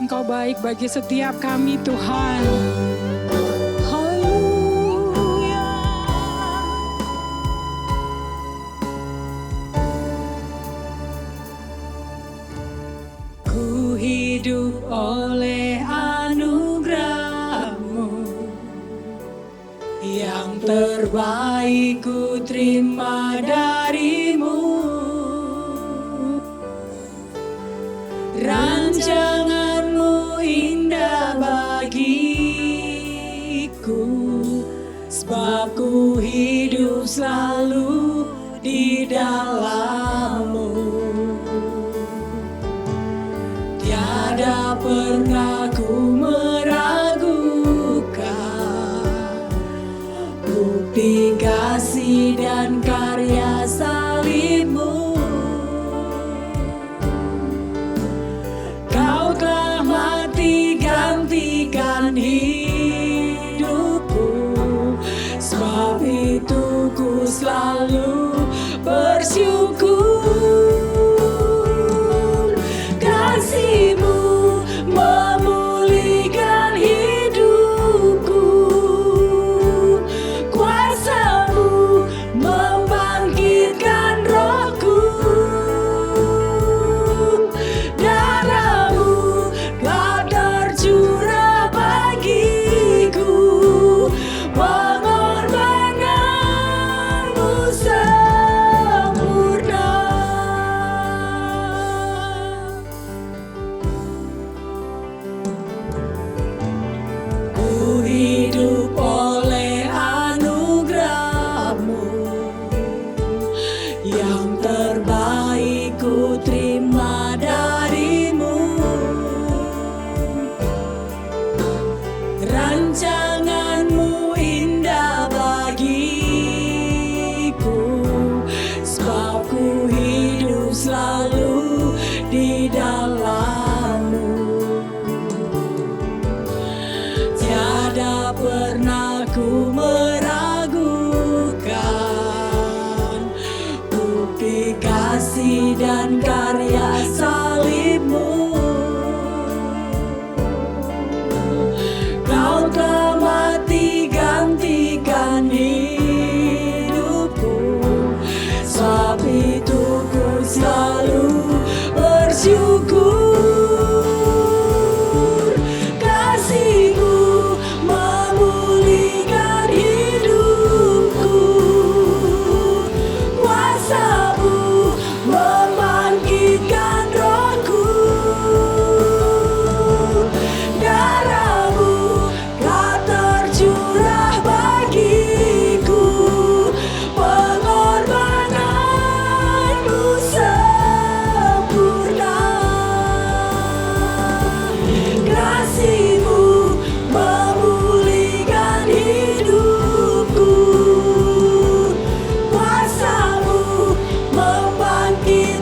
Engkau baik bagi setiap kami, Tuhan. Ku hidup oleh anugerah-Mu, yang terbaik ku terima dari-Mu. Rancangan-Mu indah bagiku, sebab ku hidup selalu di dalam-Mu. Tiada pernah ku meragukan bukti kasih dan karya salib-Mu. Kau telah mati gantikan hidupku, sebab itu ku selalu bersyukur. Kasih-Mu memulihkan hidupku, kuasa-Mu membangkitkan rohku. Darah-Mu telah tercurah bagiku, pengorbanan-Mu sempurna. Ku hidup oleh anugerah-Mu, yang terbaik ku terima dari-Mu. Rancangan-Mu indah bagiku, sebab ku hidup selalu di dalam-Mu. Tiada pernah ku meragukan bukti kasih dan karya salib-Mu. Kau telah mati gantikan hidupku, sebab itu ku selalu bersyukur. Kasih-Mu memulihkan hidupku, kuasa-Mu membangkitkan rohku. Darah-Mu telah tercurah bagiku, pengorbanan-Mu sempurna. Kasih-Mu memulihkan hidupku, kuasa-Mu membangkitkan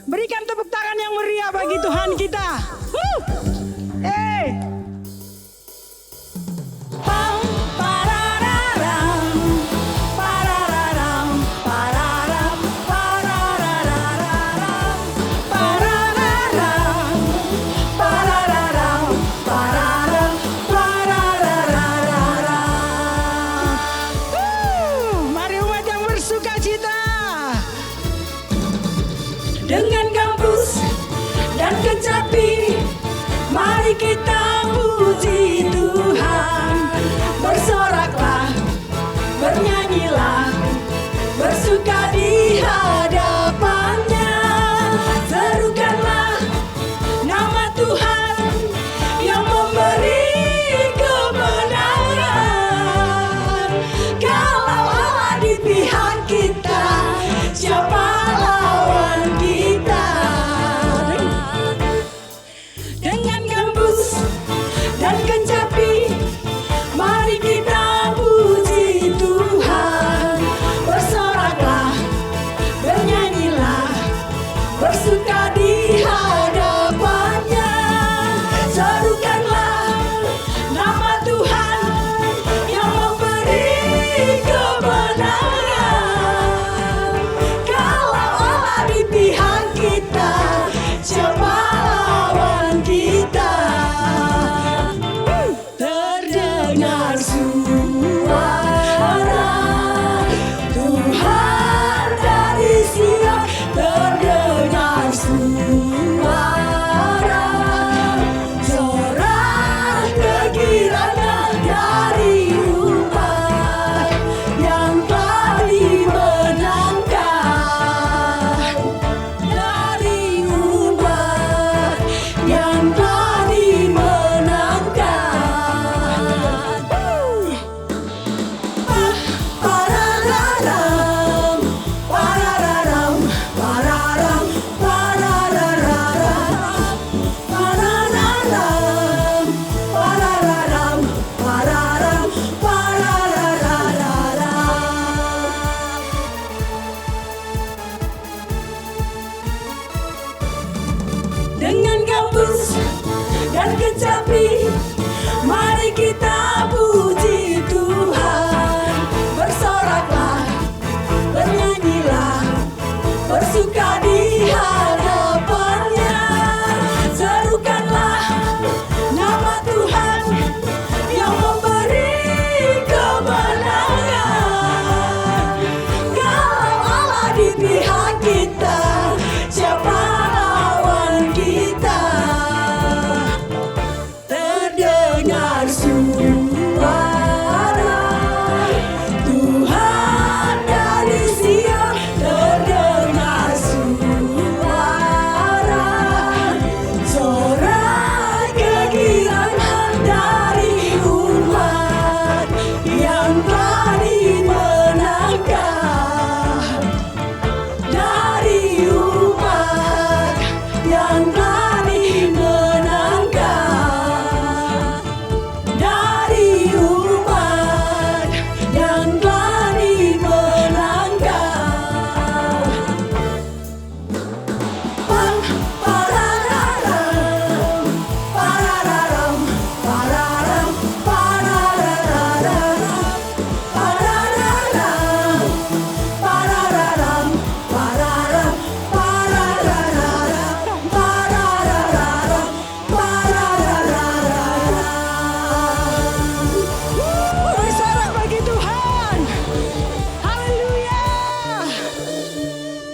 Berikan tepuk tangan yang meriah bagi Tuhan kita. Pam, parararam, parararam, pararam, pararararam, parararam, parararam, pararam, pararararam. Mari umat yang bersuka cita. Dengan gambus dan kecapi, mari kita puji Tuhan. Bersoraklah, bernyanyilah, bersuka di hadapannya. Serukanlah nama Tuhan yang memberi kemenangan. Kalau Allah di pihak kita, siapa lawan kita? Dengan gambus dan kecapi, mari kita puji Tuhan. Bersoraklah, bernyanyilah, bersuka di hadapannya. Serukanlah nama Tuhan yang memberi kemenangan. Kalau Allah di pihak kita, siapa lawan kita? Terdengar suara Tuhan dari Sion, terdengar suara sorak kegirangan dari umat yang telah dimenangkan, dari umat yang telah dimenangkan. Parararam, parararam, pararam, pararararam, parararam, parararam, pararam, pararararam. Dengan gambus dan kecapi, mari kita puji Tuhan. Bersoraklah, bernyanyilah, bersuka di hadapannya. Serukanlah nama Tuhan yang memberi kemenangan. Kalau Allah di pihak kita, siapa lawan kita? Terdengar suara Tuhan dari Sion, terdengar suara sorak kegirangan dari umat yang telah dimenangkan, dari umat yang telah dimenangkan, dari umat yang telah dimenangkan. Pam, parararam, parararam, pararam, pararararam, parararam, parararam, pararam, pararararam, pararararam, pararararam. Bersorak bagi Tuhan. Haleluya.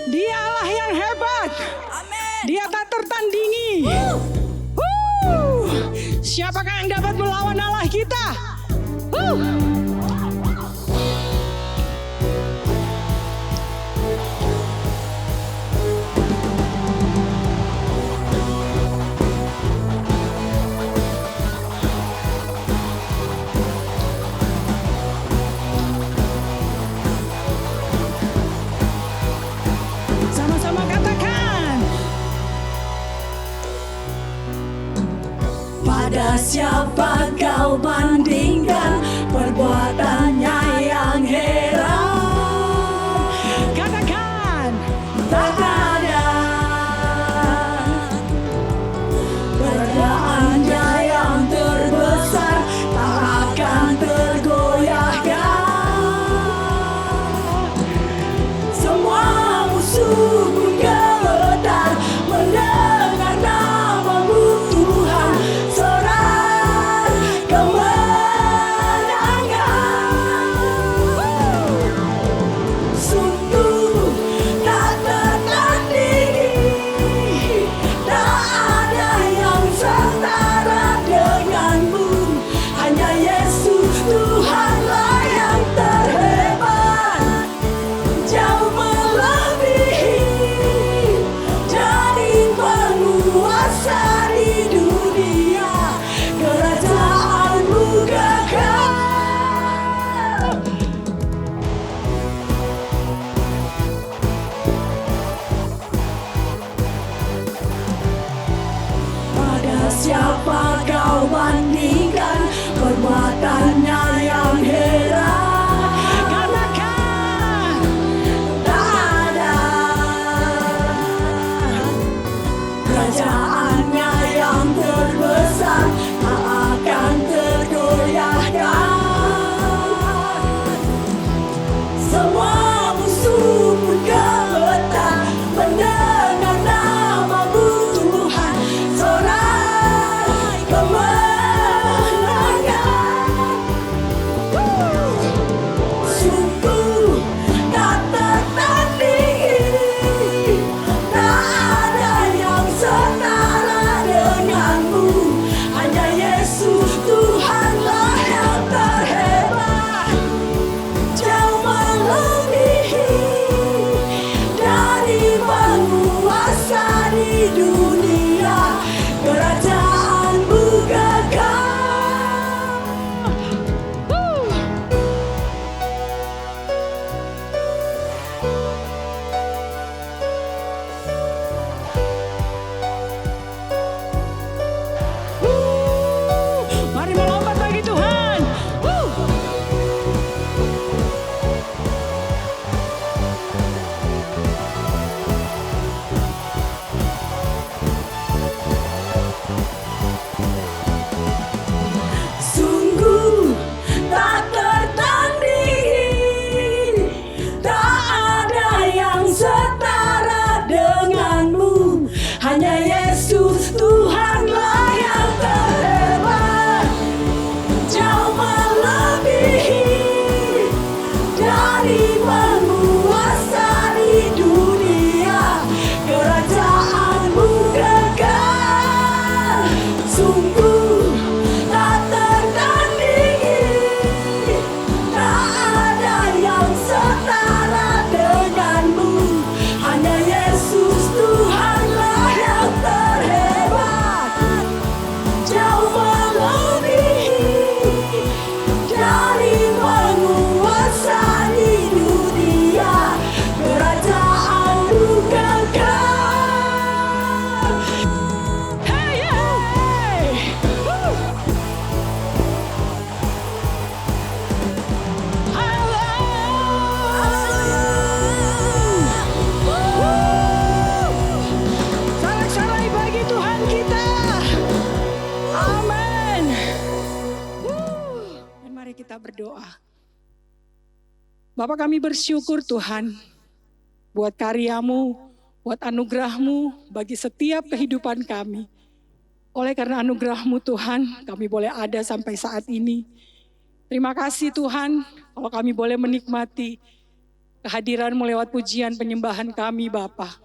Dia Allah yang hebat. Dia tak tertandingi. Siapakah yang dapat melawan Allah kita? Sama-sama katakan. Pada siapa kau bandingkan perbuatannya yang heran? Katakan. Tak ada siapa kau bandingkan perbuatannya yang heran? Katakan. Tak ada kerajaannya yang terbesar tak akan tergoyahkan. Semua musuh pun gemetar mendengar namamu Tuhan. Sorai kemenangan. Sungguh tak tertandingi, tak ada yang setara denganmu. Hanya Yesus Tuhanlah yang terhebat, jauh melebihi dari penguasa di dunia. Kerajaanmu kekal. Mari melompat bagi Tuhan. Sungguh tak tertandingi, tak ada yang setara denganmu. Hanya Yesus Tuhanlah yang terhebat, jauh melebihi dari penguasa di dunia. Kerajaanmu kekal. Sungguh tak tertandingi, tak ada yang setara denganmu. Hanya Yesus Tuhanlah yang terhebat, jauh melebihi dari penguasa di dunia. Kerajaanmu kekal. Hey, hey. Sorak-sorai bagi Tuhan kita. Amin. Dan mari kita berdoa. Bapa, kami bersyukur Tuhan buat karyamu, buat anugerahmu bagi setiap kehidupan kami. Oleh karena anugerahmu Tuhan, kami boleh ada sampai saat ini. Terima kasih Tuhan, kalau kami boleh menikmati kehadiran-Mu lewat pujian penyembahan kami Bapa.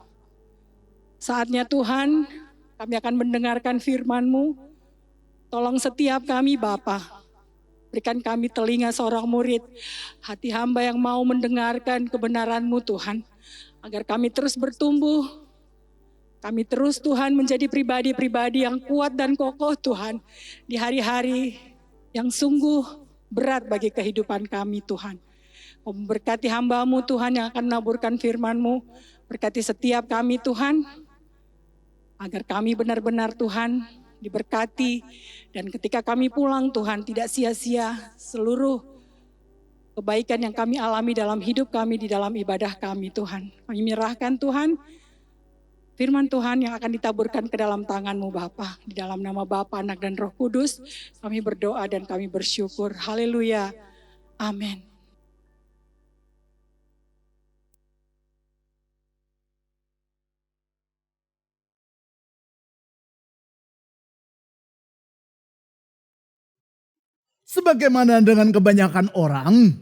Saatnya Tuhan, kami akan mendengarkan firman-Mu. Tolong setiap kami Bapa, berikan kami telinga seorang murid, hati hamba yang mau mendengarkan kebenaran-Mu Tuhan. Agar kami terus bertumbuh, kami terus Tuhan menjadi pribadi-pribadi yang kuat dan kokoh Tuhan. Di hari-hari yang sungguh berat bagi kehidupan kami Tuhan. Memberkati hamba-Mu Tuhan yang akan menaburkan firman-Mu. Berkati setiap kami Tuhan, agar kami benar-benar Tuhan diberkati. Dan ketika kami pulang Tuhan, tidak sia-sia seluruh kebaikan yang kami alami dalam hidup kami, di dalam ibadah kami Tuhan. Kami menyerahkan Tuhan, firman Tuhan yang akan ditaburkan ke dalam tangan-Mu Bapa. Di dalam nama Bapa, Anak dan Roh Kudus, kami berdoa dan kami bersyukur. Haleluya. Amin. Sebagaimana dengan kebanyakan orang,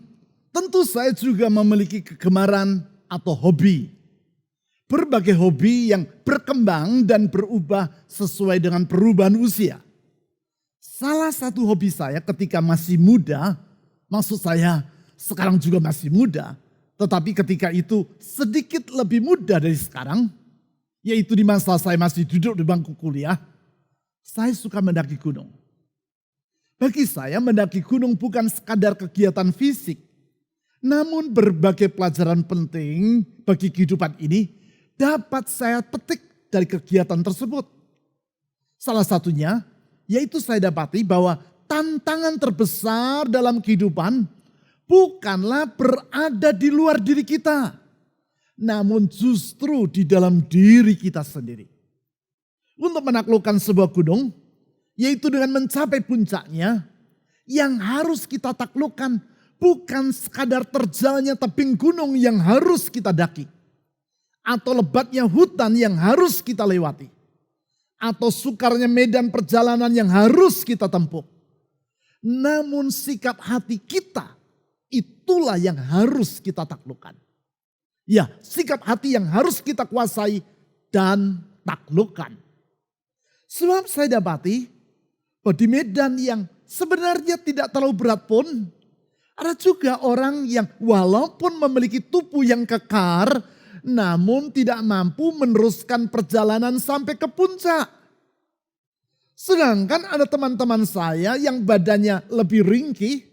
tentu saya juga memiliki kegemaran atau hobi. Berbagai hobi yang berkembang dan berubah sesuai dengan perubahan usia. Salah satu hobi saya ketika masih muda, maksud saya sekarang juga masih muda, tetapi ketika itu sedikit lebih muda dari sekarang, yaitu di masa saya masih duduk di bangku kuliah, saya suka mendaki gunung. Bagi saya mendaki gunung bukan sekadar kegiatan fisik, namun berbagai pelajaran penting bagi kehidupan ini dapat saya petik dari kegiatan tersebut. Salah satunya yaitu saya dapati bahwa tantangan terbesar dalam kehidupan bukanlah berada di luar diri kita, namun justru di dalam diri kita sendiri. Untuk menaklukkan sebuah gunung, yaitu dengan mencapai puncaknya, yang harus kita taklukkan bukan sekadar terjalnya tebing gunung yang harus kita daki, atau lebatnya hutan yang harus kita lewati, atau sukarnya medan perjalanan yang harus kita tempuh. Namun sikap hati kita, itulah yang harus kita taklukkan. Ya, sikap hati yang harus kita kuasai dan taklukkan. Sebab saya dapati bahwa di medan yang sebenarnya tidak terlalu berat pun, ada juga orang yang walaupun memiliki tubuh yang kekar, namun tidak mampu meneruskan perjalanan sampai ke puncak. Sedangkan ada teman-teman saya yang badannya lebih ringkih,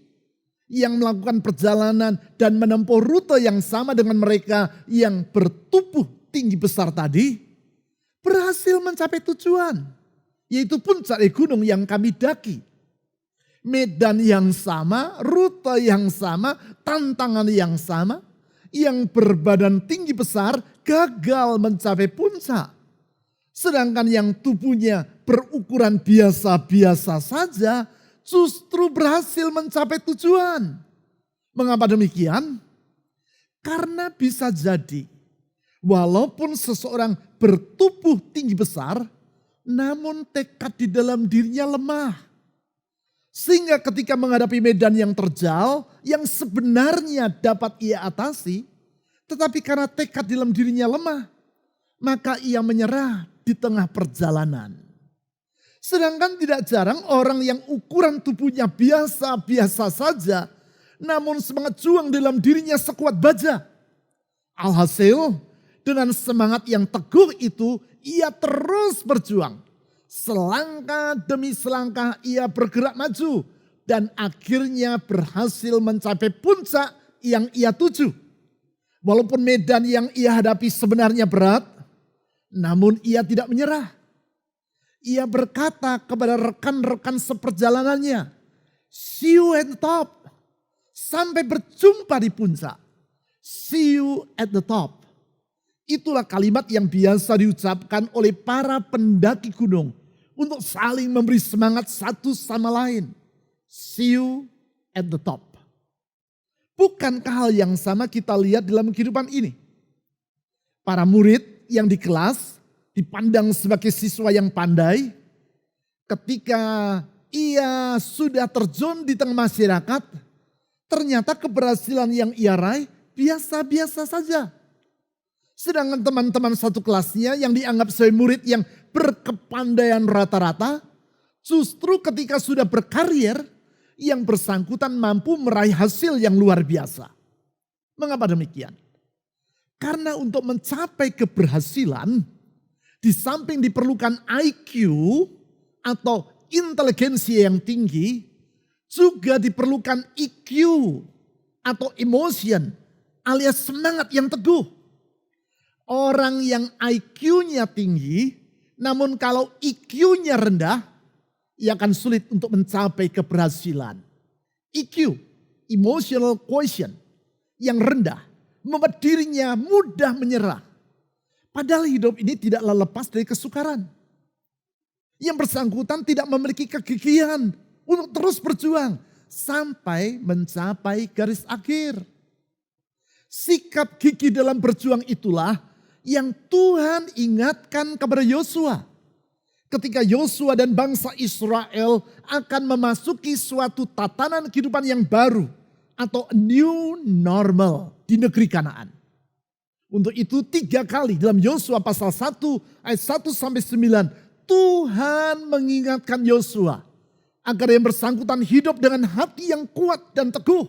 yang melakukan perjalanan dan menempuh rute yang sama dengan mereka yang bertubuh tinggi besar tadi, berhasil mencapai tujuan, yaitu puncak gunung yang kami daki. Medan yang sama, rute yang sama, tantangan yang sama, yang berbadan tinggi besar gagal mencapai puncak. Sedangkan yang tubuhnya berukuran biasa-biasa saja justru berhasil mencapai tujuan. Mengapa demikian? Karena bisa jadi walaupun seseorang bertubuh tinggi besar, namun tekad di dalam dirinya lemah. Sehingga ketika menghadapi medan yang terjal, yang sebenarnya dapat ia atasi, tetapi karena tekad di dalam dirinya lemah, maka ia menyerah di tengah perjalanan. Sedangkan tidak jarang orang yang ukuran tubuhnya biasa-biasa saja, namun semangat juang dalam dirinya sekuat baja. Alhasil, dengan semangat yang teguh itu, ia terus berjuang. Selangkah demi selangkah ia bergerak maju dan akhirnya berhasil mencapai puncak yang ia tuju. Walaupun medan yang ia hadapi sebenarnya berat, namun ia tidak menyerah. Ia berkata kepada rekan-rekan seperjalanannya, "See you at the top." Sampai berjumpa di puncak. See you at the top. Itulah kalimat yang biasa diucapkan oleh para pendaki gunung untuk saling memberi semangat satu sama lain. See you at the top. Bukankah hal yang sama kita lihat dalam kehidupan ini? Para murid yang di kelas dipandang sebagai siswa yang pandai. Ketika ia sudah terjun di tengah masyarakat, ternyata keberhasilan yang ia raih biasa-biasa saja. Sedangkan teman-teman satu kelasnya yang dianggap sebagai murid yang berkepandaian rata-rata, justru ketika sudah berkarir, yang bersangkutan mampu meraih hasil yang luar biasa. Mengapa demikian? Karena untuk mencapai keberhasilan, di samping diperlukan IQ atau inteligensi yang tinggi, juga diperlukan EQ atau emotion alias semangat yang teguh. Orang yang IQ-nya tinggi, namun kalau EQ-nya rendah, ia akan sulit untuk mencapai keberhasilan. EQ, emotional quotient, yang rendah, membuat dirinya mudah menyerah. Padahal hidup ini tidaklah lepas dari kesukaran. Yang bersangkutan tidak memiliki kegigihan untuk terus berjuang sampai mencapai garis akhir. Sikap gigih dalam berjuang itulah yang Tuhan ingatkan kepada Yosua. Ketika Yosua dan bangsa Israel akan memasuki suatu tatanan kehidupan yang baru atau a new normal di negeri Kanaan. Untuk itu 3 kali dalam Yosua pasal 1 ayat 1 sampai 9 Tuhan mengingatkan Yosua agar yang bersangkutan hidup dengan hati yang kuat dan teguh.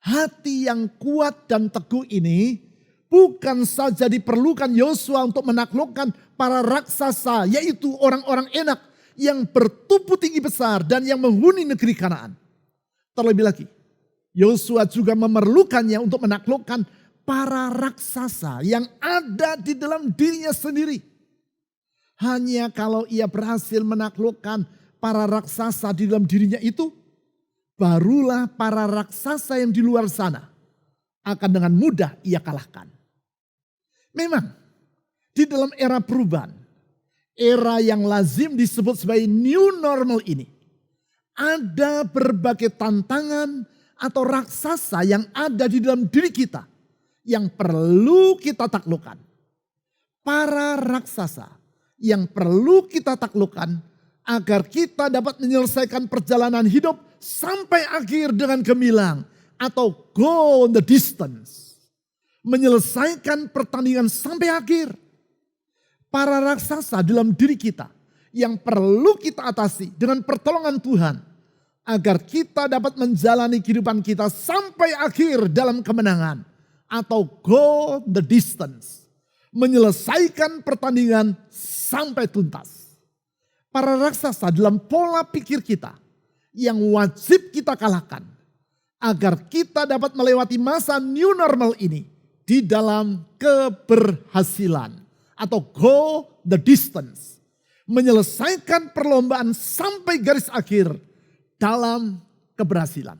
Hati yang kuat dan teguh ini bukan saja diperlukan Yosua untuk menaklukkan para raksasa, yaitu orang-orang enak yang bertubuh tinggi besar dan yang menghuni negeri Kanaan. Terlebih lagi, Yosua juga memerlukannya untuk menaklukkan para raksasa yang ada di dalam dirinya sendiri. Hanya kalau ia berhasil menaklukkan para raksasa di dalam dirinya itu, barulah para raksasa yang di luar sana akan dengan mudah ia kalahkan. Memang di dalam era perubahan, era yang lazim disebut sebagai new normal ini, ada berbagai tantangan atau raksasa yang ada di dalam diri kita yang perlu kita taklukkan. Para raksasa yang perlu kita taklukkan agar kita dapat menyelesaikan perjalanan hidup sampai akhir dengan gemilang atau go the distance. Menyelesaikan pertandingan sampai akhir. Para raksasa dalam diri kita yang perlu kita atasi dengan pertolongan Tuhan agar kita dapat menjalani kehidupan kita sampai akhir dalam kemenangan atau go the distance. Menyelesaikan pertandingan sampai tuntas. Para raksasa dalam pola pikir kita yang wajib kita kalahkan agar kita dapat melewati masa new normal ini di dalam keberhasilan atau go the distance. Menyelesaikan perlombaan sampai garis akhir dalam keberhasilan.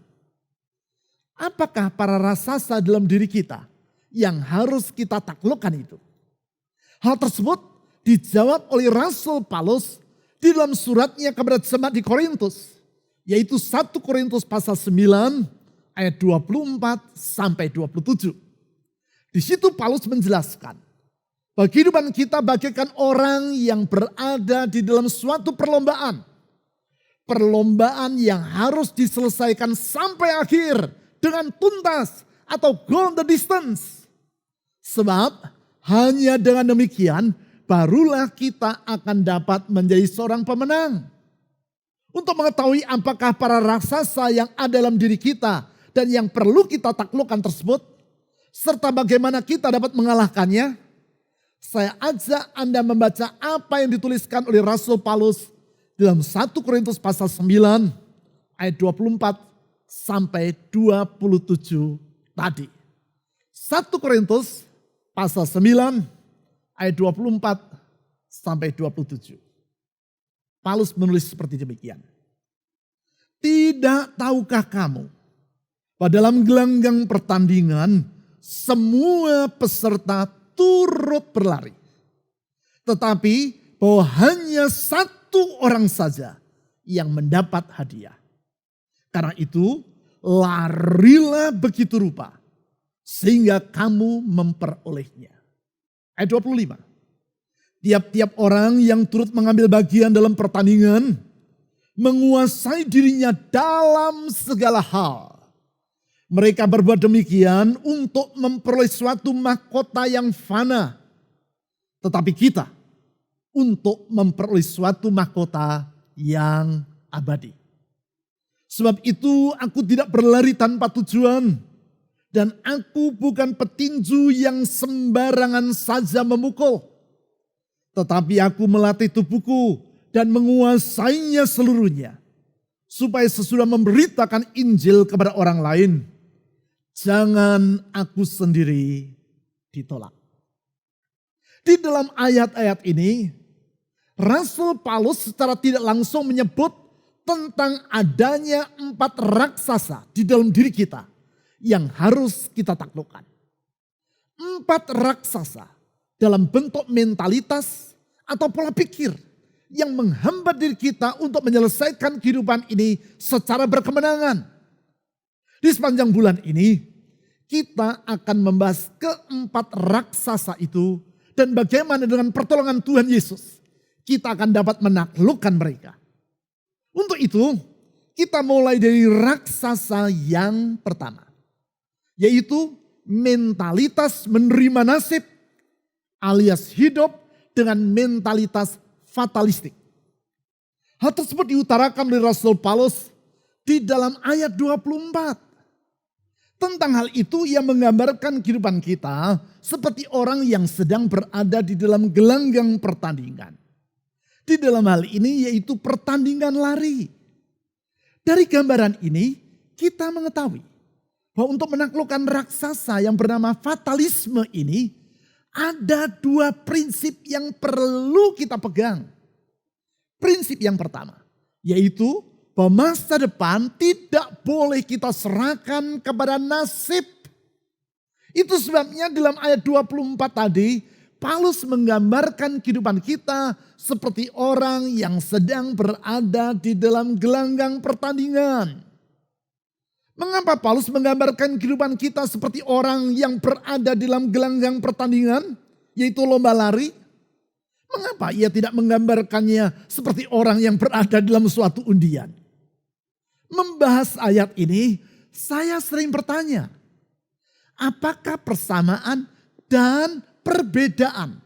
Apakah para raksasa dalam diri kita yang harus kita taklukkan itu? Hal tersebut dijawab oleh Rasul Paulus di dalam suratnya kepada jemaat di Korintus. Yaitu 1 Korintus pasal 9 ayat 24 sampai 27. Di situ Paulus menjelaskan bahwa kehidupan kita bagaikan orang yang berada di dalam suatu perlombaan. Perlombaan yang harus diselesaikan sampai akhir dengan tuntas atau go the distance. Sebab hanya dengan demikian barulah kita akan dapat menjadi seorang pemenang. Untuk mengetahui apakah para raksasa yang ada dalam diri kita dan yang perlu kita taklukkan tersebut, serta bagaimana kita dapat mengalahkannya, saya ajak Anda membaca apa yang dituliskan oleh Rasul Paulus dalam 1 Korintus pasal 9 ayat 24 sampai 27 tadi. 1 Korintus pasal 9 ayat 24 sampai 27. Paulus menulis seperti demikian. Tidak tahukah kamu bahwa dalam gelanggang pertandingan semua peserta turut berlari. Tetapi bahwa hanya satu orang saja yang mendapat hadiah. Karena itu larilah begitu rupa sehingga kamu memperolehnya. Ayat 25. Tiap-tiap orang yang turut mengambil bagian dalam pertandingan menguasai dirinya dalam segala hal. Mereka berbuat demikian untuk memperoleh suatu mahkota yang fana. Tetapi kita untuk memperoleh suatu mahkota yang abadi. Sebab itu aku tidak berlari tanpa tujuan. Dan aku bukan petinju yang sembarangan saja memukul. Tetapi aku melatih tubuhku dan menguasainya seluruhnya. Supaya sesudah memberitakan Injil kepada orang lain, jangan aku sendiri ditolak. Di dalam ayat-ayat ini, Rasul Paulus secara tidak langsung menyebut tentang adanya 4 raksasa di dalam diri kita yang harus kita taklukkan. 4 raksasa dalam bentuk mentalitas atau pola pikir yang menghambat diri kita untuk menyelesaikan kehidupan ini secara berkemenangan. Di sepanjang bulan ini kita akan membahas ke-4 raksasa itu dan bagaimana dengan pertolongan Tuhan Yesus kita akan dapat menaklukkan mereka. Untuk itu kita mulai dari raksasa yang pertama. Yaitu mentalitas menerima nasib alias hidup dengan mentalitas fatalistik. Hal tersebut diutarakan oleh Rasul Paulus di dalam ayat 24. Tentang hal itu ia menggambarkan kehidupan kita seperti orang yang sedang berada di dalam gelanggang pertandingan. Di dalam hal ini yaitu pertandingan lari. Dari gambaran ini kita mengetahui bahwa untuk menaklukkan raksasa yang bernama fatalisme ini, ada 2 prinsip yang perlu kita pegang. Prinsip yang pertama, Yaitu bahwa masa depan tidak boleh kita serahkan kepada nasib. Itu sebabnya dalam ayat 24 tadi, Paulus menggambarkan kehidupan kita seperti orang yang sedang berada di dalam gelanggang pertandingan. Mengapa Paulus menggambarkan kehidupan kita seperti orang yang berada di dalam gelanggang pertandingan, yaitu lomba lari? Mengapa ia tidak menggambarkannya seperti orang yang berada dalam suatu undian? Membahas ayat ini, saya sering bertanya, apakah persamaan dan perbedaan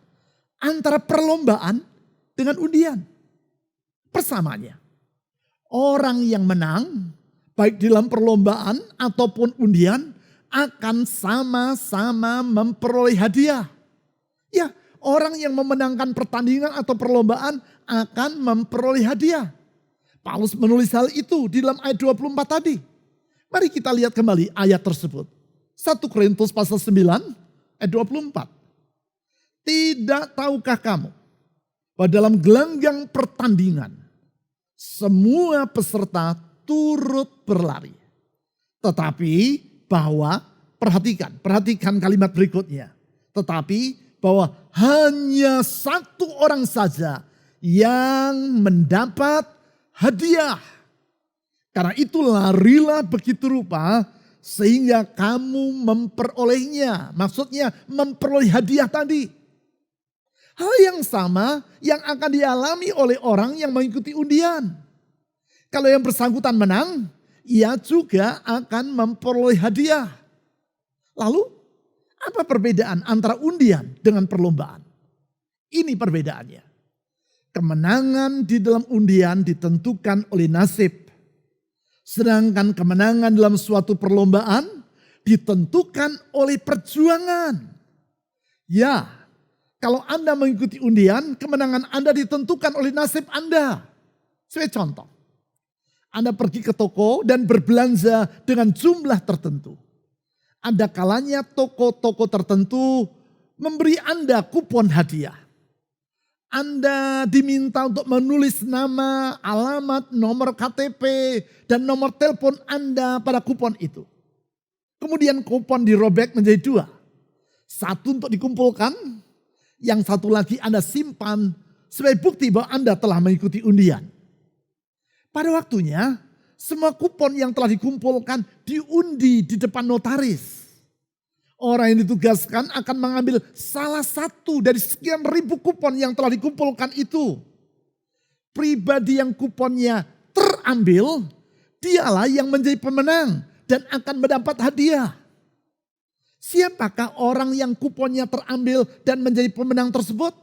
antara perlombaan dengan undian? Persamaannya, orang yang menang, baik dalam perlombaan ataupun undian, akan sama-sama memperoleh hadiah. Ya, orang yang memenangkan pertandingan atau perlombaan akan memperoleh hadiah. Paulus menulis hal itu di dalam ayat 24 tadi. Mari kita lihat kembali ayat tersebut. 1 Korintus pasal 9 ayat 24. Tidak tahukah kamu bahwa dalam gelanggang pertandingan semua peserta turut berlari. Tetapi bahwa, perhatikan kalimat berikutnya. Tetapi bahwa hanya satu orang saja yang mendapat hadiah. Karena itu larilah begitu rupa sehingga kamu memperolehnya. Maksudnya memperoleh hadiah tadi. Hal yang sama yang akan dialami oleh orang yang mengikuti undian. Kalau yang bersangkutan menang, ia juga akan memperoleh hadiah. Lalu apa perbedaan antara undian dengan perlombaan? Ini perbedaannya. Kemenangan di dalam undian ditentukan oleh nasib. Sedangkan kemenangan dalam suatu perlombaan ditentukan oleh perjuangan. Ya, kalau Anda mengikuti undian, kemenangan Anda ditentukan oleh nasib Anda. Sebagai contoh, Anda pergi ke toko dan berbelanja dengan jumlah tertentu. Ada kalanya toko-toko tertentu memberi Anda kupon hadiah. Anda diminta untuk menulis nama, alamat, nomor KTP, dan nomor telepon Anda pada kupon itu. Kemudian kupon dirobek menjadi dua. Satu untuk dikumpulkan, yang satu lagi Anda simpan sebagai bukti bahwa Anda telah mengikuti undian. Pada waktunya, semua kupon yang telah dikumpulkan diundi di depan notaris. Orang yang ditugaskan akan mengambil salah satu dari sekian ribu kupon yang telah dikumpulkan itu. Pribadi yang kuponnya terambil, dialah yang menjadi pemenang dan akan mendapat hadiah. Siapakah orang yang kuponnya terambil dan menjadi pemenang tersebut?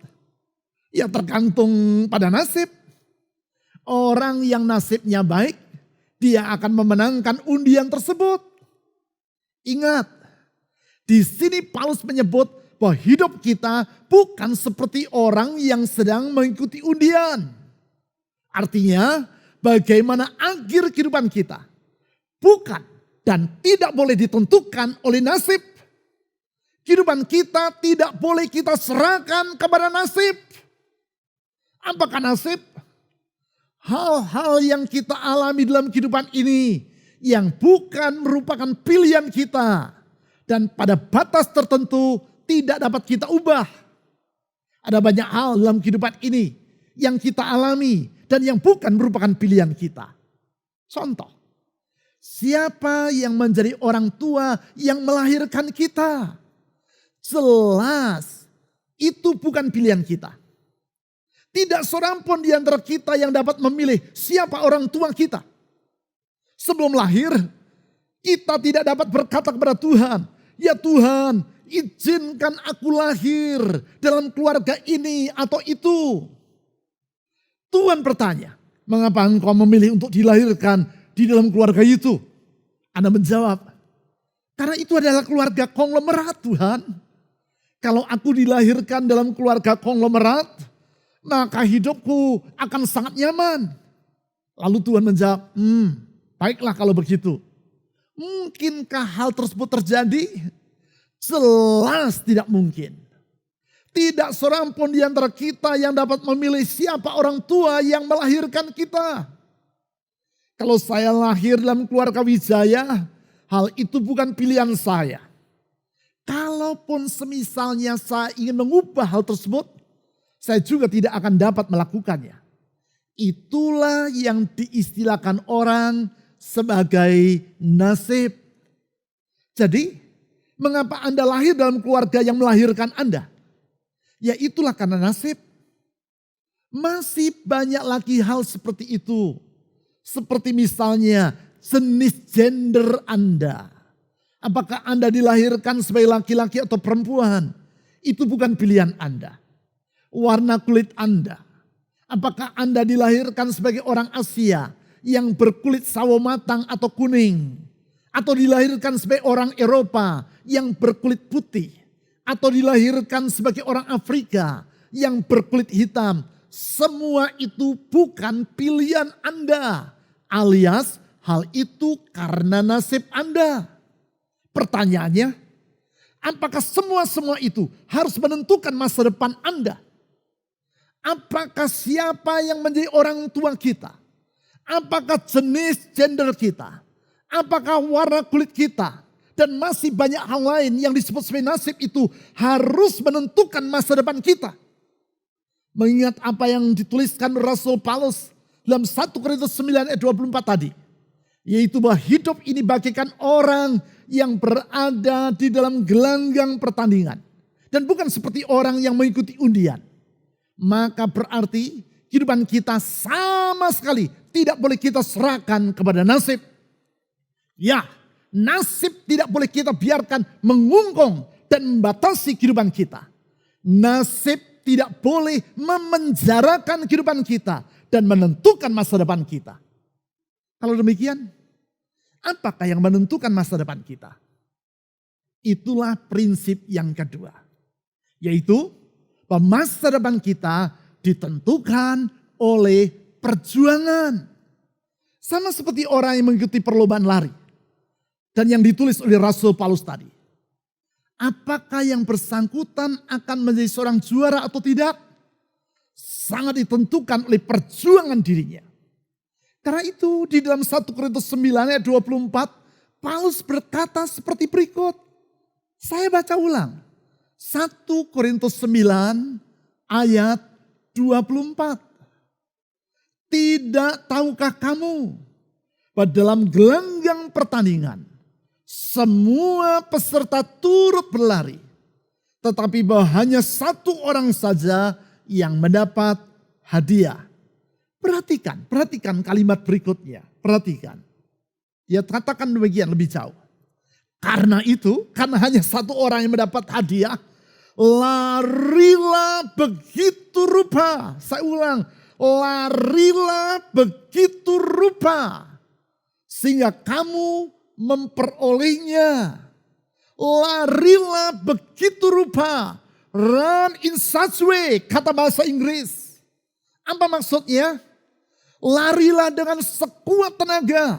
Ya tergantung pada nasib. Orang yang nasibnya baik, dia akan memenangkan undian tersebut. Ingat, di sini Paulus menyebut bahwa hidup kita bukan seperti orang yang sedang mengikuti undian. Artinya bagaimana akhir kehidupan kita bukan dan tidak boleh ditentukan oleh nasib. Kehidupan kita tidak boleh kita serahkan kepada nasib. Apakah nasib? Hal-hal yang kita alami dalam kehidupan ini yang bukan merupakan pilihan kita. Dan pada batas tertentu tidak dapat kita ubah. Ada banyak hal dalam kehidupan ini yang kita alami dan yang bukan merupakan pilihan kita. Contoh, siapa yang menjadi orang tua yang melahirkan kita? Jelas itu bukan pilihan kita. Tidak seorang pun di antara kita yang dapat memilih siapa orang tua kita. Sebelum lahir, kita tidak dapat berkata kepada Tuhan, ya Tuhan, izinkan aku lahir dalam keluarga ini atau itu. Tuhan bertanya, mengapa engkau memilih untuk dilahirkan di dalam keluarga itu? Anda menjawab, karena itu adalah keluarga konglomerat Tuhan. Kalau aku dilahirkan dalam keluarga konglomerat, maka hidupku akan sangat nyaman. Lalu Tuhan menjawab, baiklah kalau begitu. Mungkinkah hal tersebut terjadi? Jelas tidak mungkin. Tidak seorang pun di antara kita yang dapat memilih siapa orang tua yang melahirkan kita. Kalau saya lahir dalam keluarga Wijaya, hal itu bukan pilihan saya. Kalaupun semisalnya saya ingin mengubah hal tersebut, saya juga tidak akan dapat melakukannya. Itulah yang diistilahkan orang sebagai nasib. Jadi, mengapa Anda lahir dalam keluarga yang melahirkan Anda? Ya itulah karena nasib. Masih banyak lagi hal seperti itu. Seperti misalnya jenis gender Anda. Apakah Anda dilahirkan sebagai laki-laki atau perempuan? Itu bukan pilihan Anda. Warna kulit Anda. Apakah Anda dilahirkan sebagai orang Asia yang berkulit sawo matang atau kuning? Atau dilahirkan sebagai orang Eropa yang berkulit putih? Atau dilahirkan sebagai orang Afrika yang berkulit hitam? Semua itu bukan pilihan Anda. Alias hal itu karena nasib Anda. Pertanyaannya, apakah semua itu harus menentukan masa depan Anda? Apakah siapa yang menjadi orang tua kita? Apakah jenis gender kita? Apakah warna kulit kita? Dan masih banyak hal lain yang disebut sebagai nasib itu harus menentukan masa depan kita. Mengingat apa yang dituliskan Rasul Paulus dalam 1 Korintus 9 ayat 24 tadi. Yaitu bahwa hidup ini bagaikan orang yang berada di dalam gelanggang pertandingan. Dan bukan seperti orang yang mengikuti undian. Maka berarti kehidupan kita sama sekali tidak boleh kita serahkan kepada nasib. Ya, nasib tidak boleh kita biarkan mengungkung dan membatasi kehidupan kita. Nasib tidak boleh memenjarakan kehidupan kita dan menentukan masa depan kita. Kalau demikian, apakah yang menentukan masa depan kita? Itulah prinsip yang kedua. Yaitu bahwa masa depan kita ditentukan oleh perjuangan. Sama seperti orang yang mengikuti perlombaan lari. Dan yang ditulis oleh Rasul Paulus tadi. Apakah yang bersangkutan akan menjadi seorang juara atau tidak? Sangat ditentukan oleh perjuangan dirinya. Karena itu di dalam 1 Korintus 9 ayat 24, Paulus berkata seperti berikut. Saya baca ulang. 1 Korintus 9 ayat 24. Tidak tahukah kamu bahwa dalam gelanggang pertandingan semua peserta turut berlari, tetapi bahwa hanya satu orang saja yang mendapat hadiah. Perhatikan kalimat berikutnya. Perhatikan. Dia katakan demikian lebih jauh. Karena itu, karena hanya satu orang yang mendapat hadiah, larilah begitu rupa. Saya ulang, larilah begitu rupa. Sehingga kamu memperolehnya. Larilah begitu rupa. Run in such way, kata bahasa Inggris. Apa maksudnya? Larilah dengan sekuat tenaga.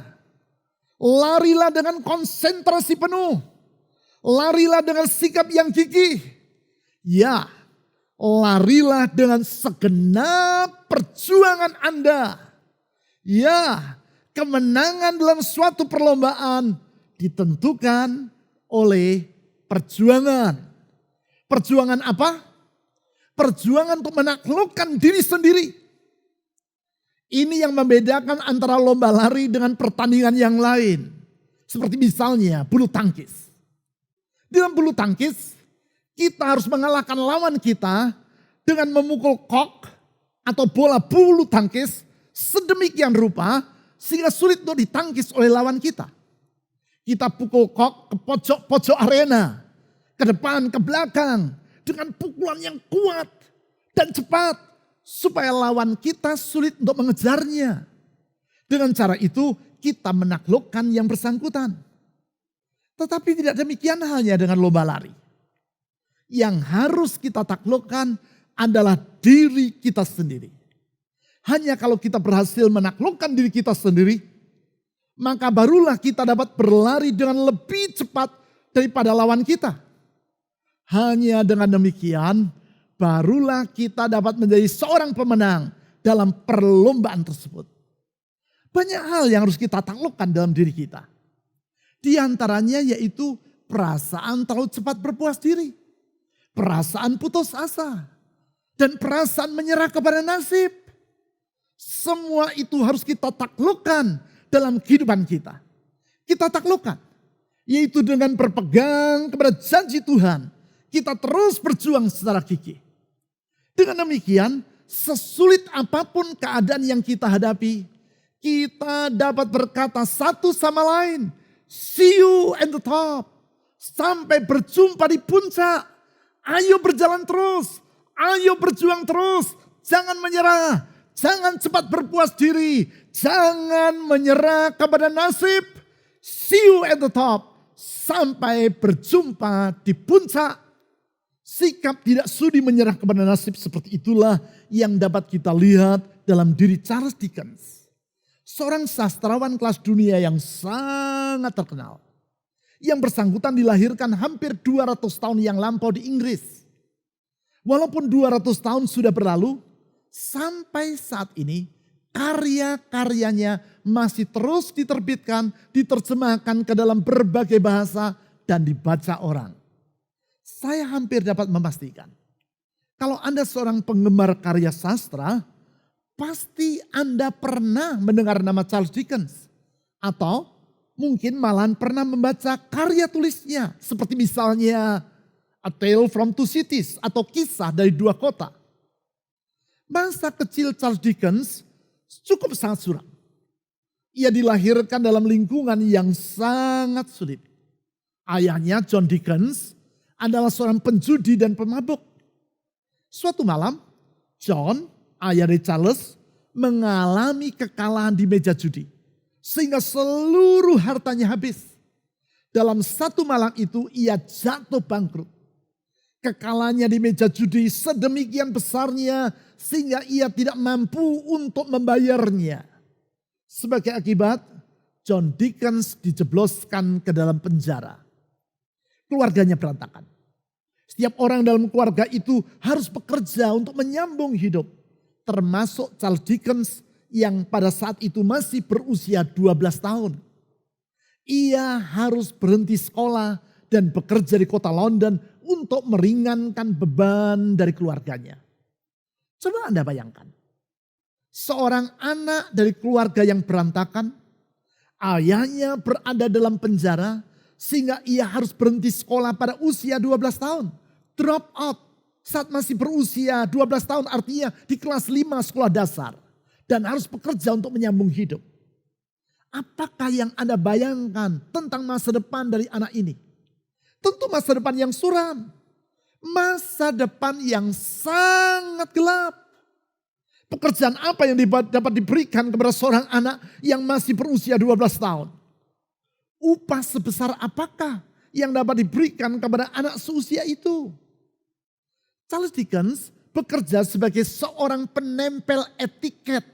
Larilah dengan konsentrasi penuh. Larilah dengan sikap yang gigih. Ya, larilah dengan segenap perjuangan Anda. Ya, kemenangan dalam suatu perlombaan ditentukan oleh perjuangan. Perjuangan apa? Perjuangan untuk menaklukkan diri sendiri. Ini yang membedakan antara lomba lari dengan pertandingan yang lain. Seperti misalnya bulu tangkis. Dalam bulu tangkis, kita harus mengalahkan lawan kita dengan memukul kok atau bola bulu tangkis sedemikian rupa sehingga sulit untuk ditangkis oleh lawan kita. Kita pukul kok ke pojok-pojok arena, ke depan, ke belakang dengan pukulan yang kuat dan cepat. Supaya lawan kita sulit untuk mengejarnya. Dengan cara itu kita menaklukkan yang bersangkutan. Tetapi tidak demikian halnya dengan lomba lari. Yang harus kita taklukkan adalah diri kita sendiri. Hanya kalau kita berhasil menaklukkan diri kita sendiri, maka barulah kita dapat berlari dengan lebih cepat daripada lawan kita. Hanya dengan demikian, barulah kita dapat menjadi seorang pemenang dalam perlombaan tersebut. Banyak hal yang harus kita taklukkan dalam diri kita. Di antaranya yaitu perasaan terlalu cepat berpuas diri. Perasaan putus asa. Dan perasaan menyerah kepada nasib. Semua itu harus kita taklukkan dalam kehidupan kita. Kita taklukkan. Yaitu dengan berpegang kepada janji Tuhan. Kita terus berjuang secara gigih. Dengan demikian, sesulit apapun keadaan yang kita hadapi, kita dapat berkata satu sama lain, see you at the top. Sampai berjumpa di puncak. Ayo berjalan terus. Ayo berjuang terus. Jangan menyerah. Jangan cepat berpuas diri. Jangan menyerah kepada nasib. See you at the top. Sampai berjumpa di puncak. Sikap tidak sudi menyerah kepada nasib seperti itulah yang dapat kita lihat dalam diri Charles Dickens. Seorang sastrawan kelas dunia yang sangat terkenal. Yang bersangkutan dilahirkan hampir 200 tahun yang lampau di Inggris. Walaupun 200 tahun sudah berlalu, sampai saat ini karya-karyanya masih terus diterbitkan, diterjemahkan ke dalam berbagai bahasa dan dibaca orang. Saya hampir dapat memastikan, kalau Anda seorang penggemar karya sastra, pasti Anda pernah mendengar nama Charles Dickens. Atau mungkin malahan pernah membaca karya tulisnya. Seperti misalnya A Tale from Two Cities atau Kisah dari Dua Kota. Masa kecil Charles Dickens cukup sangat suram. Ia dilahirkan dalam lingkungan yang sangat sulit. Ayahnya John Dickens adalah seorang penjudi dan pemabuk. Suatu malam, John, ayah dari Charles, mengalami kekalahan di meja judi. Sehingga seluruh hartanya habis. Dalam satu malam itu ia jatuh bangkrut. Kekalahannya di meja judi sedemikian besarnya sehingga ia tidak mampu untuk membayarnya. Sebagai akibat, John Dickens dijebloskan ke dalam penjara. Keluarganya berantakan. Setiap orang dalam keluarga itu harus bekerja untuk menyambung hidup. Termasuk Charles Dickens yang pada saat itu masih berusia 12 tahun. Ia harus berhenti sekolah dan bekerja di kota London untuk meringankan beban dari keluarganya. Coba Anda bayangkan. Seorang anak dari keluarga yang berantakan, ayahnya berada dalam penjara, sehingga ia harus berhenti sekolah pada usia 12 tahun. Drop out saat masih berusia 12 tahun artinya di kelas 5 sekolah dasar. Dan harus bekerja untuk menyambung hidup. Apakah yang Anda bayangkan tentang masa depan dari anak ini? Tentu masa depan yang suram. Masa depan yang sangat gelap. Pekerjaan apa yang dapat diberikan kepada seorang anak yang masih berusia 12 tahun? Upah sebesar apakah yang dapat diberikan kepada anak seusia itu? Charles Dickens bekerja sebagai seorang penempel etiket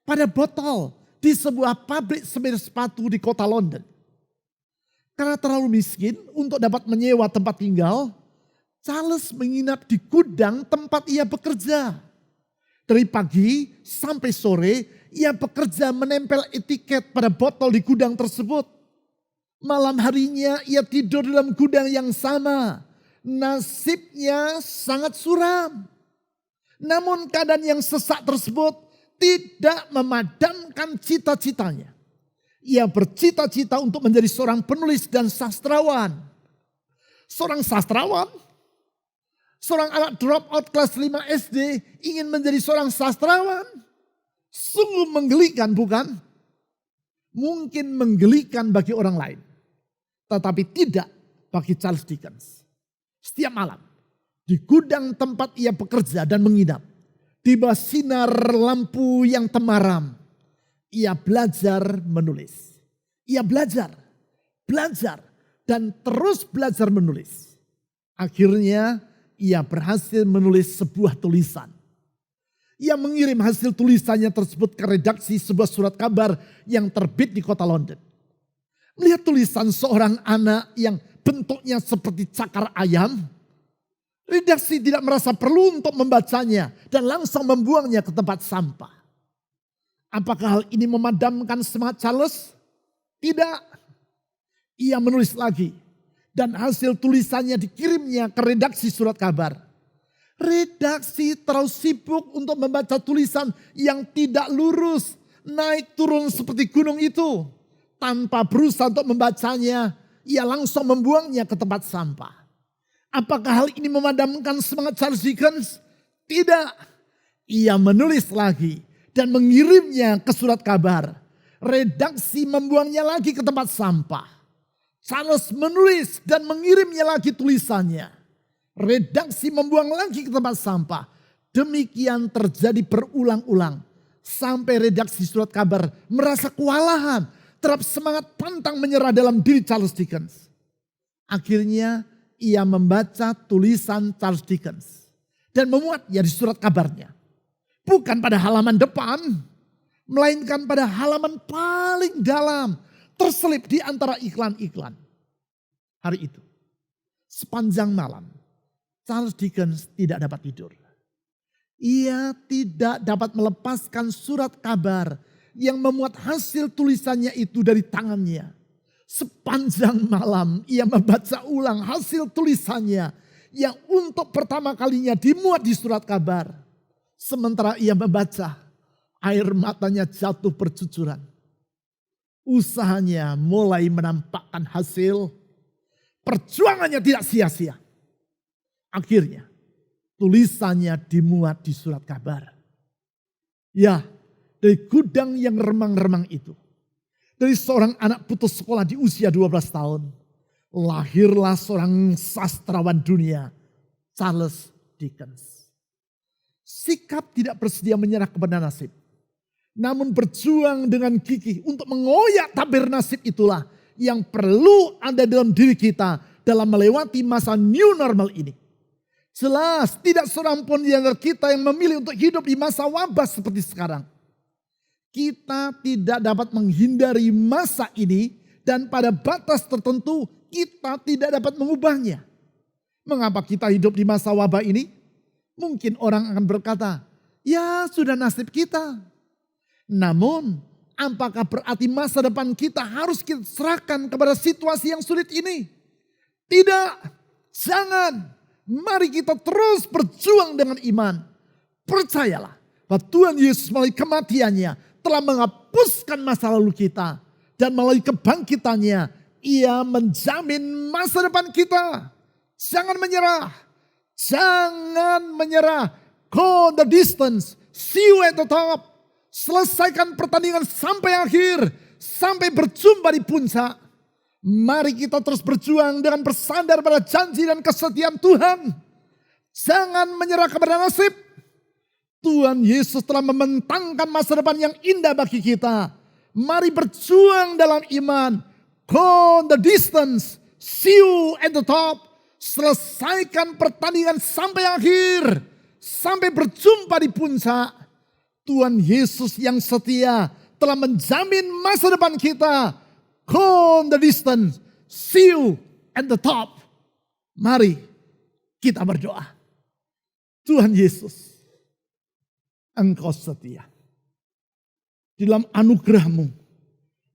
pada botol di sebuah pabrik semir sepatu di kota London. Karena terlalu miskin untuk dapat menyewa tempat tinggal, Charles menginap di gudang tempat ia bekerja. Dari pagi sampai sore ia bekerja menempel etiket pada botol di gudang tersebut. Malam harinya ia tidur dalam gudang yang sama. Nasibnya sangat suram. Namun keadaan yang sesak tersebut tidak memadamkan cita-citanya. Ia bercita-cita untuk menjadi seorang penulis dan sastrawan. Seorang sastrawan, seorang anak drop out kelas 5 SD ingin menjadi seorang sastrawan. Sungguh menggelikan bukan? Mungkin menggelikan bagi orang lain. Tetapi tidak bagi Charles Dickens. Setiap malam di gudang tempat ia bekerja dan menginap. Di bawah sinar lampu yang temaram. Ia belajar menulis. Ia belajar dan terus belajar menulis. Akhirnya ia berhasil menulis sebuah tulisan. Ia mengirim hasil tulisannya tersebut ke redaksi sebuah surat kabar yang terbit di kota London. Melihat tulisan seorang anak yang bentuknya seperti cakar ayam, redaksi tidak merasa perlu untuk membacanya dan langsung membuangnya ke tempat sampah. Apakah hal ini memadamkan semangat Charles? Tidak. Ia menulis lagi. Dan hasil tulisannya dikirimnya ke redaksi surat kabar. Redaksi terlalu sibuk untuk membaca tulisan yang tidak lurus. Naik turun seperti gunung itu. Tanpa berusaha untuk membacanya, ia langsung membuangnya ke tempat sampah. Apakah hal ini memadamkan semangat Charles Dickens? Tidak. Ia menulis lagi dan mengirimnya ke surat kabar. Redaksi membuangnya lagi ke tempat sampah. Charles menulis dan mengirimnya lagi tulisannya. Redaksi membuang lagi ke tempat sampah. Demikian terjadi berulang-ulang. Sampai redaksi surat kabar merasa kewalahan terhadap semangat pantang menyerah dalam diri Charles Dickens. Akhirnya ia membaca tulisan Charles Dickens. Dan memuatnya di surat kabarnya. Bukan pada halaman depan. Melainkan pada halaman paling dalam. Terselip di antara iklan-iklan. Hari itu, sepanjang malam, Charles Dickens tidak dapat tidur. Ia tidak dapat melepaskan surat kabar yang memuat hasil tulisannya itu dari tangannya. Sepanjang malam ia membaca ulang hasil tulisannya yang untuk pertama kalinya dimuat di surat kabar. Sementara ia membaca, air matanya jatuh bercucuran. Usahanya mulai menampakkan hasil. Perjuangannya tidak sia-sia. Akhirnya tulisannya dimuat di surat kabar. Ya, dari gudang yang remang-remang itu. Dari seorang anak putus sekolah di usia 12 tahun. Lahirlah seorang sastrawan dunia, Charles Dickens. Sikap tidak bersedia menyerah kepada nasib. Namun berjuang dengan gigih untuk mengoyak tabir nasib itulah yang perlu ada dalam diri kita dalam melewati masa new normal ini. Jelas tidak seorang pun di antara kita yang memilih untuk hidup di masa wabah seperti sekarang. Kita tidak dapat menghindari masa ini dan pada batas tertentu kita tidak dapat mengubahnya. Mengapa kita hidup di masa wabah ini? Mungkin orang akan berkata, ya sudah nasib kita. Namun, apakah berarti masa depan kita harus kita serahkan kepada situasi yang sulit ini? Tidak, jangan. Mari kita terus berjuang dengan iman. Percayalah bahwa Tuhan Yesus melalui kematiannya telah menghapuskan masa lalu kita. Dan melalui kebangkitannya, ia menjamin masa depan kita. Jangan menyerah. Jangan menyerah. Go the distance. See you at the top. Selesaikan pertandingan sampai akhir. Sampai berjumpa di puncak. Mari kita terus berjuang dengan bersandar pada janji dan kesetiaan Tuhan. Jangan menyerah kepada nasib. Tuhan Yesus telah membentangkan masa depan yang indah bagi kita. Mari berjuang dalam iman. Go the distance. See you at the top. Selesaikan pertandingan sampai akhir. Sampai berjumpa di puncak. Tuhan Yesus yang setia telah menjamin masa depan kita. Go the distance, see you at the top. Mari kita berdoa. Tuhan Yesus, Engkau setia. Di dalam anugerah-Mu,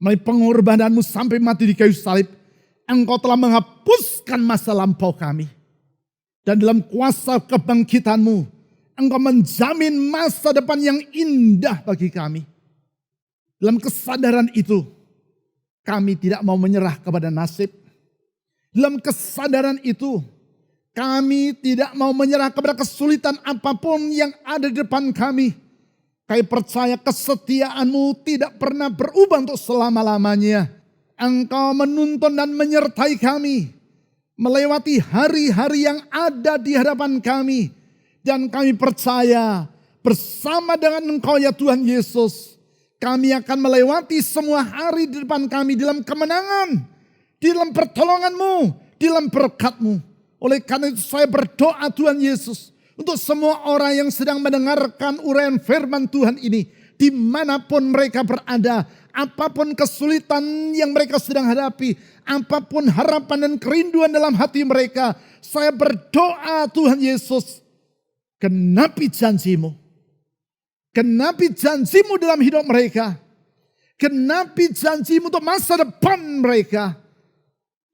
melalui pengorbananmu sampai mati di kayu salib, Engkau telah menghapuskan masa lampau kami. Dan dalam kuasa kebangkitan-Mu, Engkau menjamin masa depan yang indah bagi kami. Dalam kesadaran itu, kami tidak mau menyerah kepada nasib. Dalam kesadaran itu, kami tidak mau menyerah kepada kesulitan apapun yang ada di depan kami. Kami percaya kesetiaan-Mu tidak pernah berubah untuk selama-lamanya. Engkau menuntun dan menyertai kami melewati hari-hari yang ada di hadapan kami. Dan kami percaya bersama dengan Engkau ya Tuhan Yesus, kami akan melewati semua hari di depan kami dalam kemenangan, di dalam pertolongan-Mu, di dalam berkat-Mu. Oleh karena itu saya berdoa Tuhan Yesus, untuk semua orang yang sedang mendengarkan uraian firman Tuhan ini, dimanapun mereka berada, apapun kesulitan yang mereka sedang hadapi, apapun harapan dan kerinduan dalam hati mereka, saya berdoa Tuhan Yesus, genapi janji-Mu. Genapi janjimu dalam hidup mereka. Genapi janjimu untuk masa depan mereka.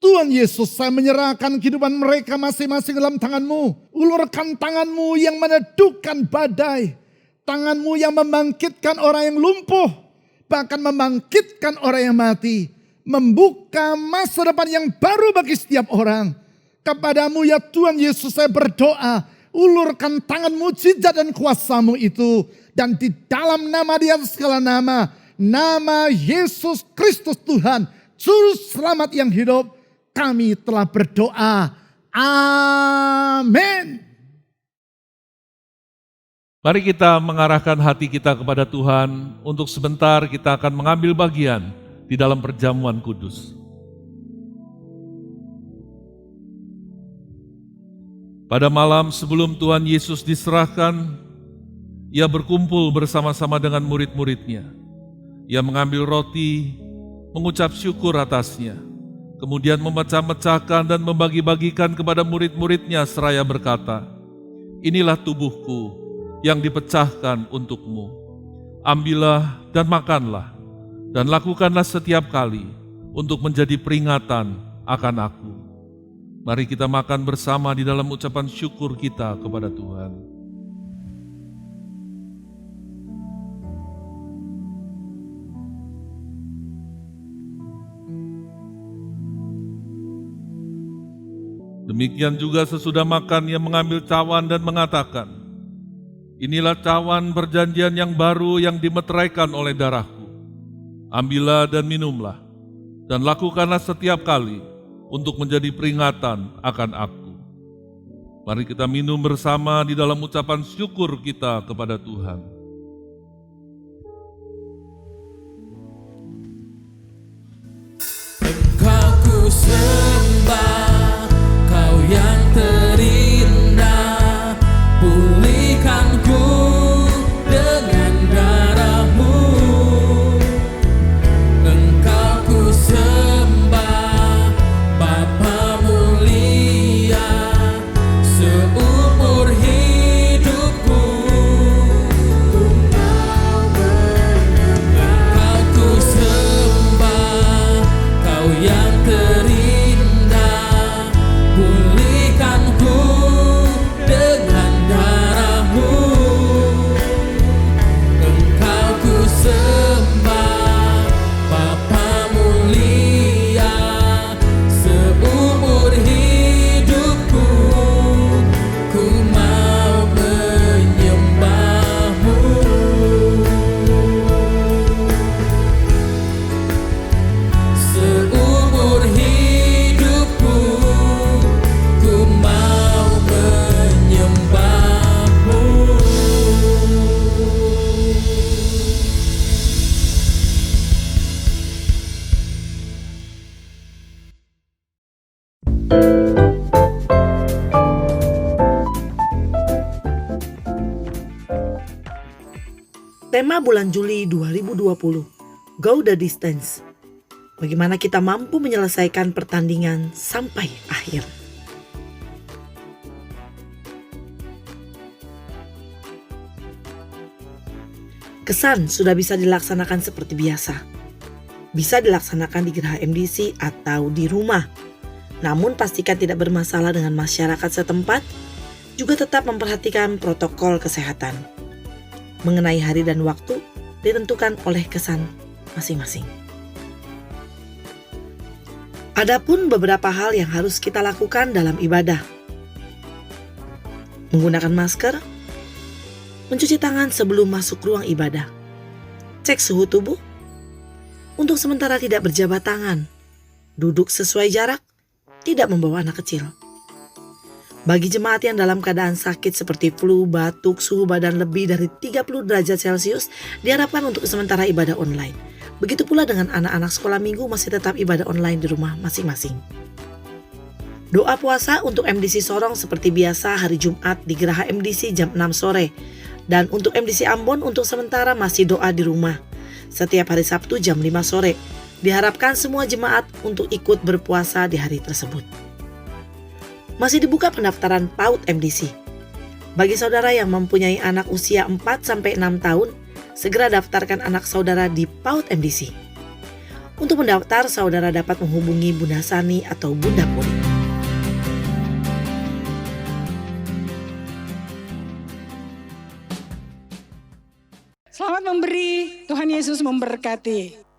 Tuhan Yesus, saya menyerahkan kehidupan mereka masing-masing dalam tangan-Mu. Ulurkan tangan-Mu yang meneduhkan badai. Tangan-Mu yang membangkitkan orang yang lumpuh. Bahkan membangkitkan orang yang mati. Membuka masa depan yang baru bagi setiap orang. Kepadamu ya Tuhan Yesus saya berdoa. Ulurkan tangan mujizat dan kuasa-Mu itu. Dan di dalam nama di atas segala nama. Nama Yesus Kristus Tuhan, Juru Selamat yang hidup, kami telah berdoa. Amin. Mari kita mengarahkan hati kita kepada Tuhan. Untuk sebentar kita akan mengambil bagian di dalam perjamuan kudus. Pada malam sebelum Tuhan Yesus diserahkan, Ia berkumpul bersama-sama dengan murid-muridnya. Ia mengambil roti, mengucap syukur atasnya, kemudian memecah-mecahkan dan membagi-bagikan kepada murid-muridnya seraya berkata, "Inilah tubuhku yang dipecahkan untukmu. Ambillah dan makanlah, dan lakukanlah setiap kali untuk menjadi peringatan akan aku." Mari kita makan bersama di dalam ucapan syukur kita kepada Tuhan. Demikian juga sesudah makan ia mengambil cawan dan mengatakan, "Inilah cawan perjanjian yang baru yang dimeteraikan oleh darahku. Ambillah dan minumlah, dan lakukanlah setiap kali untuk menjadi peringatan akan aku." Mari kita minum bersama di dalam ucapan syukur kita kepada Tuhan. Engkau ku sembah, Kau yang terindah, pulihkanku dengan darah-Mu. Engkau ku sembah, Bapa mulia, seumur hidupku. Engkau ku sembah, Kau yang terindah, pulihkanku dengan darah-Mu. Engkau ku sembah, Bapa mulia, seumur hidupku, ku mau menyembah-Mu. Seumur hidupku, ku mau menyembah-Mu. Tema bulan Juli 2020, Go the Distance. Bagaimana kita mampu menyelesaikan pertandingan sampai akhir. Kesan sudah bisa dilaksanakan seperti biasa. Bisa dilaksanakan di Geraha MDC atau di rumah. Namun pastikan tidak bermasalah dengan masyarakat setempat, juga tetap memperhatikan protokol kesehatan. Mengenai hari dan waktu ditentukan oleh kesan masing-masing. Adapun beberapa hal yang harus kita lakukan dalam ibadah. Menggunakan masker, mencuci tangan sebelum masuk ruang ibadah, cek suhu tubuh, untuk sementara tidak berjabat tangan, duduk sesuai jarak, tidak membawa anak kecil. Bagi jemaat yang dalam keadaan sakit seperti flu, batuk, suhu badan lebih dari 30 derajat Celcius diharapkan untuk sementara ibadah online. Begitu pula dengan anak-anak sekolah minggu masih tetap ibadah online di rumah masing-masing. Doa puasa untuk MDC Sorong seperti biasa hari Jumat di Geraha MDC jam 6 sore. Dan untuk MDC Ambon untuk sementara masih doa di rumah. Setiap hari Sabtu jam 5 sore. Diharapkan semua jemaat untuk ikut berpuasa di hari tersebut. Masih dibuka pendaftaran PAUD MDC. Bagi saudara yang mempunyai anak usia 4-6 tahun, segera daftarkan anak saudara di PAUD MDC. Untuk mendaftar, saudara dapat menghubungi Bunda Sani atau Bunda Puri. Selamat memberi, Tuhan Yesus memberkati.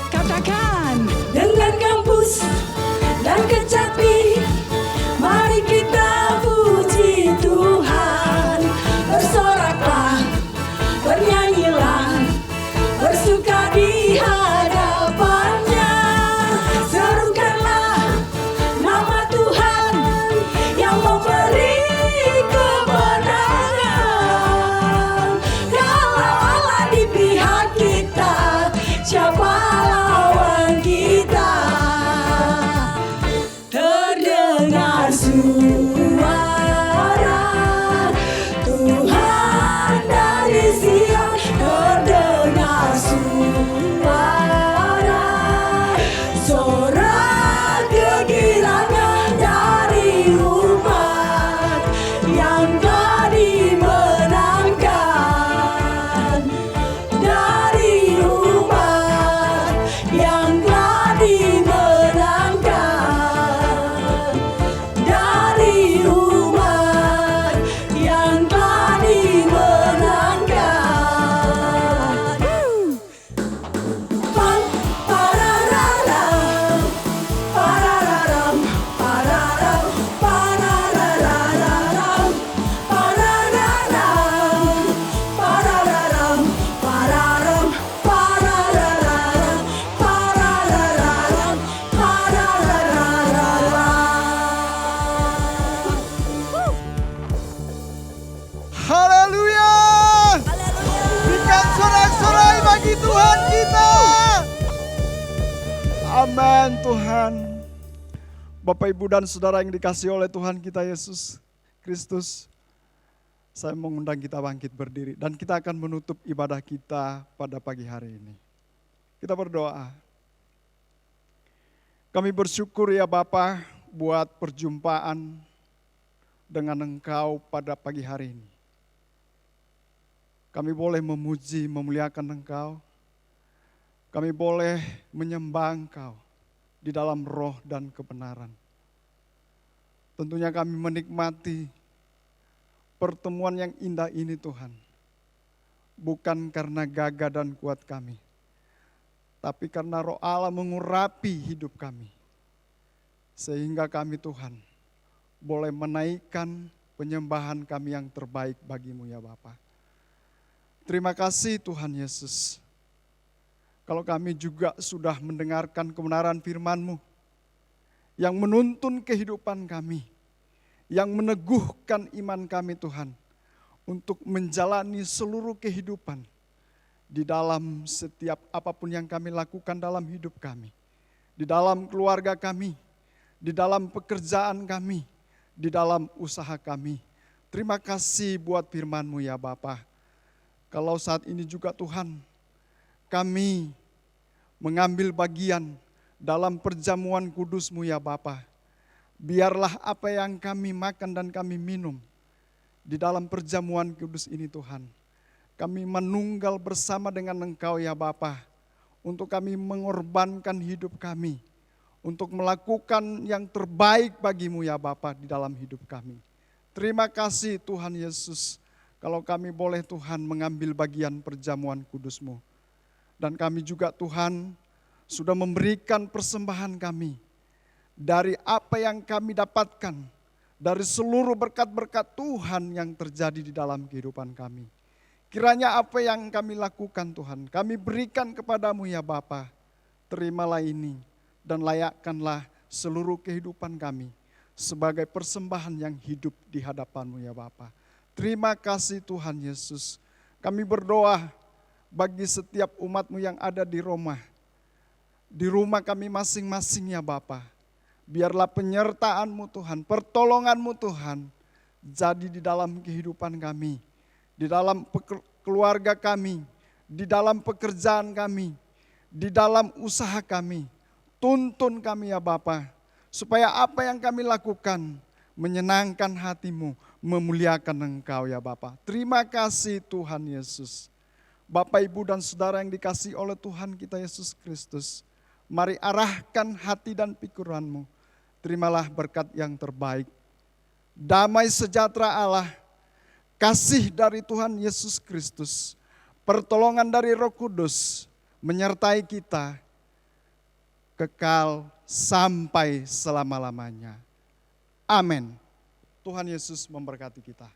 Katakan, Dengan kampus dan kecapi, mari kita puji Tuhan. Bersoraklah, bernyanyilah, bersuka di hadapannya. Serukanlah nama Tuhan yang memberi kemenangan. Kalau Allah di pihak kita, siapa lawan kita? Terdengar suara Tuhan dari Sion, terdengar suara sorak kegirangan dari umat yang telah dimenangkan, dari umat yang telah dimenangkan, dari umat yang telah dimenangkan. Pam, parararam, parararam, pararam, parararam, parararam, parararam, pararam, parararam, parararam, parararam. Haleluya. Berikan sorak-sorai bagi Tuhan kita. Amin Tuhan. Bapak, Ibu, dan Saudara yang dikasihi oleh Tuhan kita Yesus Kristus, saya mengundang kita bangkit berdiri dan kita akan menutup ibadah kita pada pagi hari ini. Kita berdoa. Kami bersyukur ya Bapa buat perjumpaan dengan Engkau pada pagi hari ini. Kami boleh memuji, memuliakan Engkau. Kami boleh menyembah Engkau di dalam roh dan kebenaran. Tentunya kami menikmati pertemuan yang indah ini Tuhan. Bukan karena gagah dan kuat kami, tapi karena Roh Allah mengurapi hidup kami. Sehingga kami Tuhan boleh menaikkan penyembahan kami yang terbaik bagimu ya Bapa. Terima kasih Tuhan Yesus. Kalau kami juga sudah mendengarkan kebenaran firman-Mu yang menuntun kehidupan kami, yang meneguhkan iman kami Tuhan untuk menjalani seluruh kehidupan di dalam setiap apapun yang kami lakukan dalam hidup kami, di dalam keluarga kami, di dalam pekerjaan kami, di dalam usaha kami. Terima kasih buat firman-Mu ya Bapa. Kalau saat ini juga Tuhan, kami mengambil bagian dalam perjamuan kudus-Mu ya Bapa. Biarlah apa yang kami makan dan kami minum di dalam perjamuan kudus ini Tuhan, kami menunggal bersama dengan Engkau ya Bapa, untuk kami mengorbankan hidup kami, untuk melakukan yang terbaik bagimu ya Bapa di dalam hidup kami. Terima kasih Tuhan Yesus, kalau kami boleh Tuhan mengambil bagian perjamuan kudus-Mu. Dan kami juga Tuhan sudah memberikan persembahan kami dari apa yang kami dapatkan, dari seluruh berkat-berkat Tuhan yang terjadi di dalam kehidupan kami. Kiranya apa yang kami lakukan Tuhan, kami berikan kepadamu ya Bapa. Terimalah ini dan layakkanlah seluruh kehidupan kami sebagai persembahan yang hidup di hadapanmu ya Bapa. Terima kasih Tuhan Yesus. Kami berdoa bagi setiap umat-Mu yang ada di Roma. di rumah kami masing-masing ya Bapa. Biarlah penyertaan-Mu Tuhan, pertolongan-Mu Tuhan jadi di dalam kehidupan kami, di dalam keluarga kami, di dalam pekerjaan kami, di dalam usaha kami. Tuntun kami ya Bapa, supaya apa yang kami lakukan menyenangkan hati-Mu, memuliakan Engkau ya Bapa. Terima kasih Tuhan Yesus. Bapak, Ibu, dan Saudara yang dikasihi oleh Tuhan kita Yesus Kristus, mari arahkan hati dan pikiran-Mu. Terimalah berkat yang terbaik. Damai sejahtera Allah, kasih dari Tuhan Yesus Kristus, pertolongan dari Roh Kudus menyertai kita kekal sampai selama-lamanya. Amin. Tuhan Yesus memberkati kita.